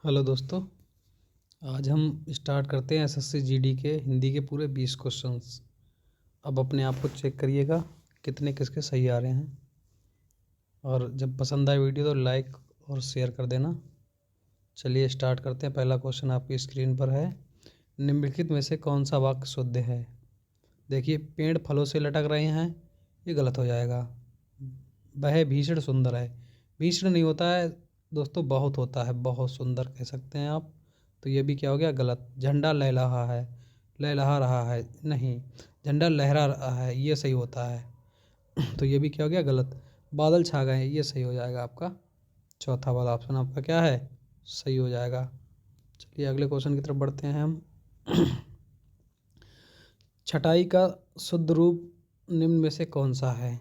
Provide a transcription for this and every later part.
Hello दोस्तों। आज हम स्टार्ट करते हैं एसएससी जीडी के हिंदी के पूरे 20 क्वेश्चंस। अब अपने आप को चेक करिएगा कितने किसके सही आ रहे हैं, और जब पसंद आए वीडियो तो लाइक और शेयर कर देना। चलिए स्टार्ट करते हैं। पहला क्वेश्चन आपकी स्क्रीन पर है, निम्नलिखित में से कौन सा वाक्य शुद्ध है। देखिए, पेड़ फलों से लटक रहे हैं, ये गलत हो जाएगा। वह भीषण सुंदर है, भीषण नहीं होता है दोस्तों, बहुत होता है, बहुत सुंदर कह सकते हैं आप। तो ये भी क्या हो गया, गलत। झंडा लहलहा है, लहलहा रहा है नहीं, झंडा लहरा रहा है, ये सही होता है। तो ये भी क्या हो गया, गलत। बादल छा गए हैं, ये सही हो जाएगा आपका। चौथा वाला ऑप्शन आपका क्या है, सही हो जाएगा। चलिए अगले क्वेश्चन की तरफ बढ़ते हैं हम। छटाई का शुद्ध रूप निम्न में से कौन सा है।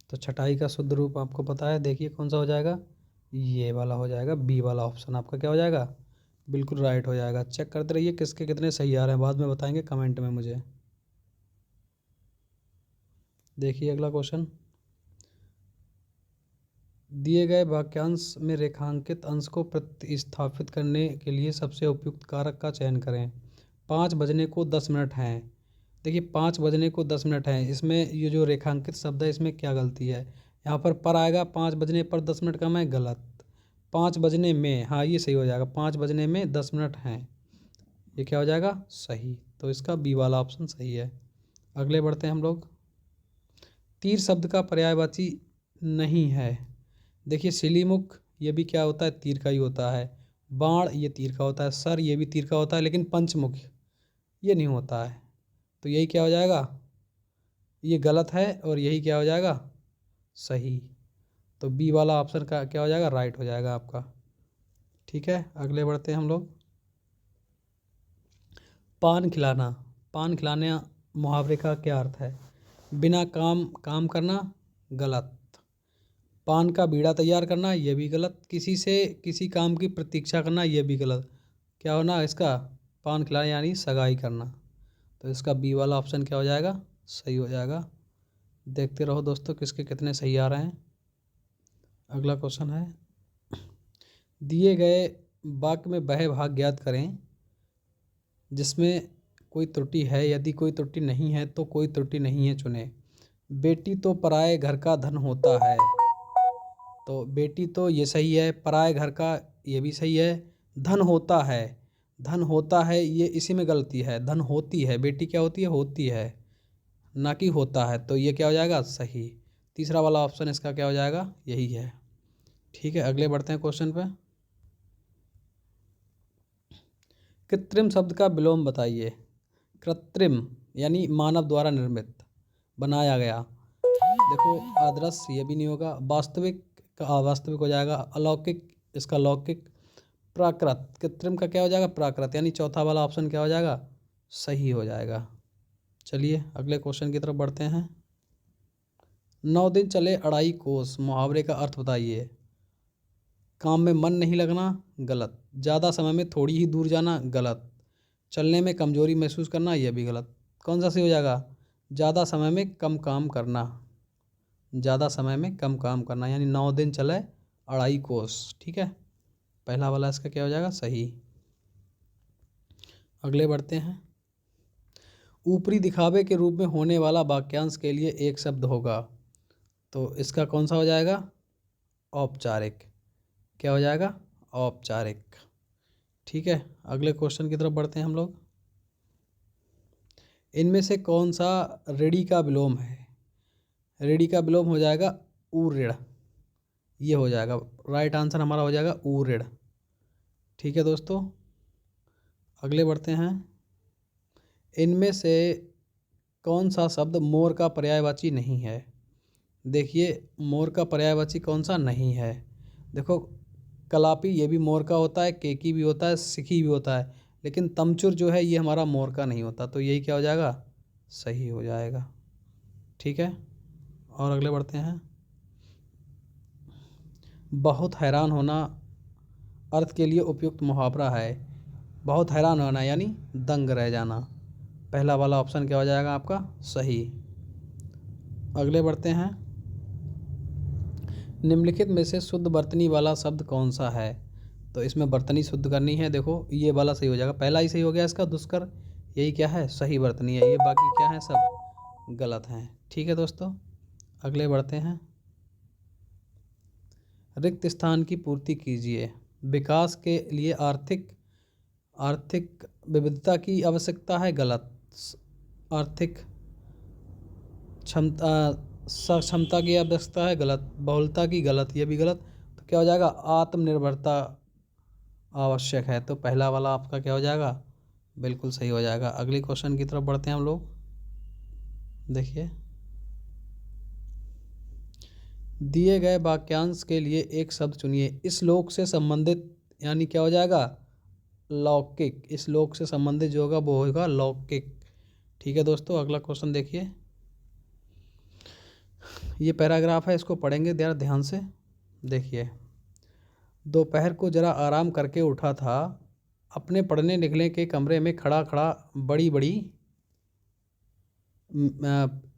तो छटाई का शुद्ध रूप आपको पता है, देखिए कौन सा हो जाएगा, ये वाला हो जाएगा। बी वाला ऑप्शन आपका क्या हो जाएगा, बिल्कुल राइट हो जाएगा। चेक करते रहिए किसके कितने सही आ रहे हैं, बाद में बताएंगे कमेंट में मुझे। देखिए अगला क्वेश्चन, दिए गए वाक्यांश में रेखांकित अंश को प्रतिस्थापित करने के लिए सबसे उपयुक्त कारक का चयन करें। 5 बजने को 10 मिनट हैं। देखिए 5 बजने को 10 मिनट हैं, इसमें ये जो रेखांकित शब्द है इसमें क्या गलती है। यहाँ पर आएगा, 5 बजने पर 10 मिनट कम है, गलत। 5 बजने में, हाँ ये सही हो जाएगा, 5 बजने में 10 मिनट हैं, ये क्या हो जाएगा, सही। तो इसका बी वाला ऑप्शन सही है। अगले बढ़ते हैं हम लोग। तीर शब्द का पर्यायवाची नहीं है। देखिए सिलीमुख, ये भी क्या होता है, तीर का ही होता है। बाण, ये तीर का होता है। सर, ये भी तीर का होता है, लेकिन पंचमुख ये नहीं होता है। तो यही क्या हो जाएगा, ये गलत है, और यही क्या हो जाएगा, सही। तो बी वाला ऑप्शन का क्या हो जाएगा, राइट हो जाएगा आपका। ठीक है, अगले बढ़ते हैं हम लोग। पान खिलाना, पान खिलाने मुहावरे का क्या अर्थ है। बिना काम काम करना, गलत। पान का बीड़ा तैयार करना, ये भी गलत। किसी से किसी काम की प्रतीक्षा करना, ये भी गलत। क्या होना इसका, पान खिलाना यानी सगाई करना। तो इसका बी वाला ऑप्शन क्या हो जाएगा, सही हो जाएगा। देखते रहो दोस्तों किसके कितने सही आ रहे हैं। अगला क्वेश्चन है, दिए गए वाक्य में वह भाग ज्ञात करें जिसमें कोई त्रुटि है, यदि कोई त्रुटि नहीं है तो कोई त्रुटि नहीं है चुने। बेटी तो पराए घर का धन होता है, तो बेटी तो ये सही है, पराए घर का ये भी सही है। धन होता है, धन होता है ये इसी में गलती है। धन होती है, बेटी क्या होती है, होती है, ना कि होता है। तो ये क्या हो जाएगा, सही। तीसरा वाला ऑप्शन इसका क्या हो जाएगा, यही है। ठीक है, अगले बढ़ते हैं क्वेश्चन पे। कृत्रिम शब्द का विलोम बताइए। कृत्रिम यानी मानव द्वारा निर्मित, बनाया गया। देखो आदर्श, ये भी नहीं होगा। वास्तविक का अवास्तविक हो जाएगा। अलौकिक, इसका लौकिक। प्राकृत, कृत्रिम का क्या हो जाएगा, प्राकृत, यानी चौथा वाला ऑप्शन क्या हो जाएगा, सही हो जाएगा। चलिए अगले क्वेश्चन की तरफ बढ़ते हैं। 9 दिन चले अढ़ाई कोस, मुहावरे का अर्थ बताइए। काम में मन नहीं लगना, गलत। ज़्यादा समय में थोड़ी ही दूर जाना, गलत। चलने में कमजोरी महसूस करना, यह भी गलत। कौन सा सही हो जाएगा, ज़्यादा समय में कम काम करना। ज़्यादा समय में कम काम करना यानी 9 दिन चले अढ़ाई कोस। ठीक है, पहला वाला इसका क्या हो जाएगा, सही। अगले बढ़ते हैं। ऊपरी दिखावे के रूप में होने वाला वाक्यांश के लिए एक शब्द होगा, तो इसका कौन सा हो जाएगा, औपचारिक। क्या हो जाएगा, औपचारिक। ठीक है, अगले क्वेश्चन की तरफ बढ़ते हैं हम लोग। इनमें से कौन सा ऋणी का विलोम है। ऋणी का विलोम हो जाएगा ऊऋण, ये हो जाएगा। राइट आंसर हमारा हो जाएगा ऊऋण। ठीक है दोस्तों, अगले बढ़ते हैं। इनमें से कौन सा शब्द मोर का पर्यायवाची नहीं है। देखिए मोर का पर्यायवाची कौन सा नहीं है। देखो कलापी, ये भी मोर का होता है, केकी भी होता है, सिखी भी होता है, लेकिन तमचुर जो है ये हमारा मोर का नहीं होता। तो यही क्या हो जाएगा, सही हो जाएगा। ठीक है, और अगले बढ़ते हैं। बहुत हैरान होना अर्थ के लिए उपयुक्त मुहावरा है। बहुत हैरान होना यानी दंग रह जाना। पहला वाला ऑप्शन क्या हो जाएगा आपका, सही। अगले बढ़ते हैं। निम्नलिखित में से शुद्ध वर्तनी वाला शब्द कौन सा है। तो इसमें बर्तनी शुद्ध करनी है। देखो ये वाला सही हो जाएगा, पहला ही सही हो गया इसका, दुष्कर यही क्या है, सही बर्तनी है। ये बाकी क्या है, सब गलत हैं। ठीक है दोस्तों, अगले बढ़ते हैं। रिक्त स्थान की पूर्ति कीजिए। विकास के लिए आर्थिक आर्थिक विविधता की आवश्यकता है, गलत। आर्थिक क्षमता क्षमता की आवश्यकता है, गलत। बहुलता की, गलत, ये भी गलत। तो क्या हो जाएगा, आत्मनिर्भरता आवश्यक है। तो पहला वाला आपका क्या हो जाएगा, बिल्कुल सही हो जाएगा। अगले क्वेश्चन की तरफ बढ़ते हैं हम लोग। देखिए, दिए गए वाक्यांश के लिए एक शब्द चुनिए। इस लोक से संबंधित, यानी क्या हो जाएगा, लौकिक। इस लोक से संबंधित जो होगा वो होगा लौकिक। ठीक है दोस्तों, अगला क्वेश्चन देखिए। ये पैराग्राफ है, इसको पढ़ेंगे ध्यान से। देखिए, दोपहर को जरा आराम करके उठा था, अपने पढ़ने निकले के कमरे में खड़ा खड़ा बड़ी बड़ी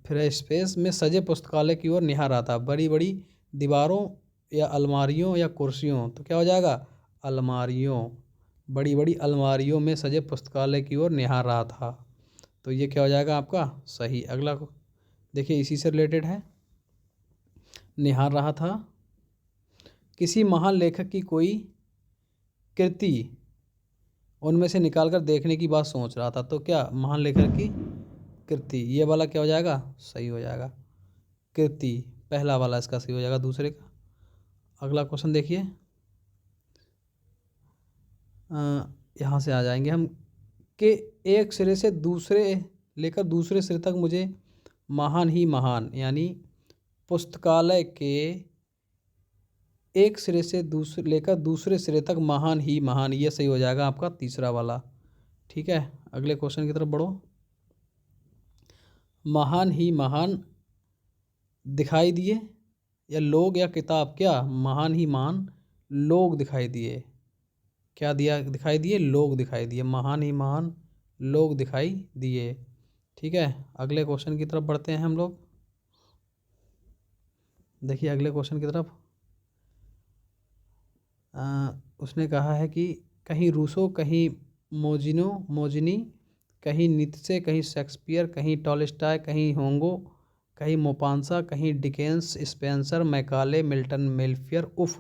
फिर स्पेस में सजे पुस्तकालय की ओर निहार रहा था। बड़ी बड़ी दीवारों या अलमारियों या कुर्सियों, तो क्या हो जाएगा, अलमारियों। बड़ी बड़ी अलमारियों में सजे पुस्तकालय की ओर निहार रहा था। तो ये क्या हो जाएगा आपका, सही। अगला देखिए, इसी से रिलेटेड है। निहार रहा था, किसी महान लेखक की कोई कृति उनमें से निकालकर देखने की बात सोच रहा था। तो क्या, महान लेखक की कृति, ये वाला क्या हो जाएगा, सही हो जाएगा। कृति पहला वाला इसका सही हो जाएगा, दूसरे का। अगला क्वेश्चन देखिए, यहाँ से आ जाएंगे हम कि एक सिरे से दूसरे लेकर दूसरे सिरे तक मुझे महान ही महान, यानी पुस्तकालय के एक सिरे से दूसरे लेकर दूसरे सिरे तक महान ही महान, ये सही हो जाएगा आपका, तीसरा वाला। ठीक है, अगले क्वेश्चन की तरफ बढ़ो। महान ही महान दिखाई दिए, या लोग या किताब, क्या, महान ही महान लोग दिखाई दिए। क्या दिया, दिखाई दिए, लोग दिखाई दिए। महान ही महान लोग दिखाई दिए। ठीक है, अगले क्वेश्चन की तरफ बढ़ते हैं हम लोग। देखिए, अगले क्वेश्चन की तरफ उसने कहा है कि कहीं रूसो, कहीं मोजिनी, कहीं नीत्शे, कहीं शेक्सपियर, कहीं टॉलस्टॉय, कहीं होंगो, कहीं मोपांसा, कहीं डिकेंस, स्पेंसर, मैकाले, मिल्टन, मेलफियर। उफ,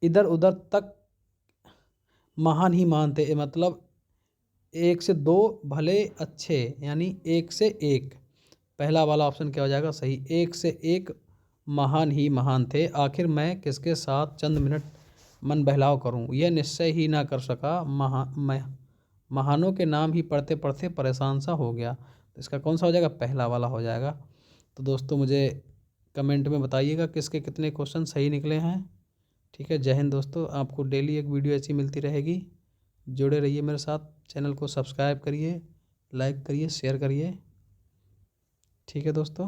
इधर उधर तक महान ही महान थे। मतलब एक से दो भले अच्छे, यानी एक से एक। पहला वाला ऑप्शन क्या हो जाएगा, सही। एक से एक महान ही महान थे। आखिर मैं किसके साथ चंद मिनट मन बहलाव करूं, यह निश्चय ही ना कर सका। महानों के नाम ही पढ़ते पढ़ते परेशान सा हो गया। तो इसका कौन सा हो जाएगा, पहला वाला हो जाएगा। तो दोस्तों, मुझे कमेंट में बताइएगा किसके कितने क्वेश्चन सही निकले हैं। ठीक है, जय हिंद दोस्तों। आपको डेली एक वीडियो ऐसी मिलती रहेगी, जुड़े रहिए मेरे साथ। चैनल को सब्सक्राइब करिए, लाइक करिए, शेयर करिए। ठीक है दोस्तों।